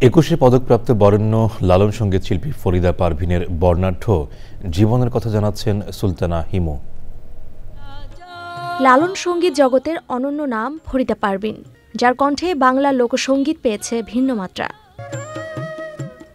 একুশে পদকপ্রাপ্ত বরেণ্য লালন সঙ্গীত শিল্পী ফরিদা পারভীনের বর্ণাঢ্য জীবনের কথা জানাচ্ছেন সুলতানা হিমু। লালন সঙ্গীত জগতের অনন্য নাম ফরিদা পারভীন, যার কণ্ঠে বাংলা লোকসঙ্গীত পেয়েছে ভিন্ন মাত্রা।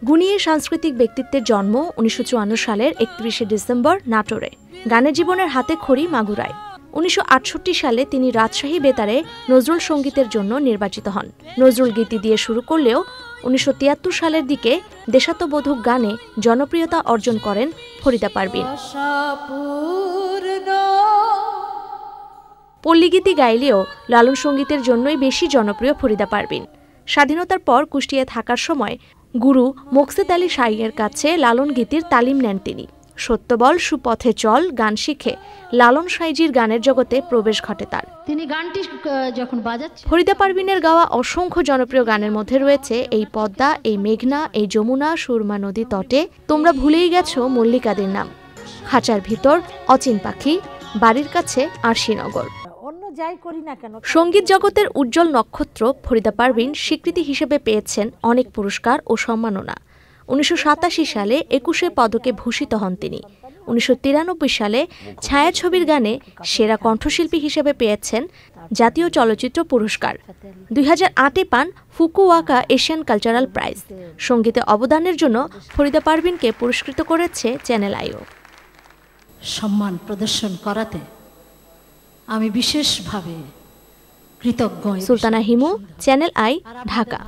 গুণী সাংস্কৃতিক ব্যক্তিত্বের জন্ম 1954 সালের 31শে ডিসেম্বর নাটোরে। গানের জীবনের হাতে খড়ি মাগুরায়। 1968 সালে তিনি রাজশাহী বেতারে নজরুল সঙ্গীতের জন্য নির্বাচিত হন। নজরুল গীতি দিয়ে শুরু করলেও 1973 সালের দিকে দেশাত্মবোধক গানে জনপ্রিয়তা অর্জন করেন ফরিদা পারভীন। পল্লীগীতি গাইলেও লালন সঙ্গীতের জন্যই বেশি জনপ্রিয় ফরিদা পারভীন। স্বাধীনতার পর কুষ্টিয়ায় থাকার সময় গুরু মোকসেদ আলী শাহীর কাছে লালন গীতির তালিম নেন তিনি। সত্যবল সুপথে চল গান শিখে লালন সাইজির গানের জগতে প্রবেশ ঘটে তার। তিনি গানটি যখন বাজাচ্ছেন, ফরিদা পারভীনের গাওয়া অসংখ্য জনপ্রিয় গানের মধ্যে রয়েছে এই পদ্মা, এই মেঘনা, এই যমুনা, সুরমা নদী তটে, তোমরা ভুলেই গেছো মল্লিকাদের নাম, খাঁচার ভিতর, অচিন পাখি, বাড়ির কাছে আরশিনগর। সঙ্গীত জগতের উজ্জ্বল নক্ষত্র ফরিদা পারভীন স্বীকৃতি হিসেবে পেয়েছেন অনেক পুরস্কার ও সম্মাননা। 1987 সালে 21শে পদকে ভূষিত হন তিনি। 1993 সালে ছায়াছবির গানে সেরা কণ্ঠশিল্পী হিসেবে পেয়েছেন জাতীয় চলচ্চিত্র পুরস্কার। 2008-এ পান ফুকুওয়াকা এশিয়ান কালচারাল প্রাইজ। সঙ্গীতে অবদানের জন্য ফরিদা পারভীনকে পুরস্কৃত করেছে চ্যানেল আইও। সম্মান প্রদর্শন করাতে আমি বিশেষভাবে কৃতজ্ঞ। Sultana Himu, channel I, Dhaka.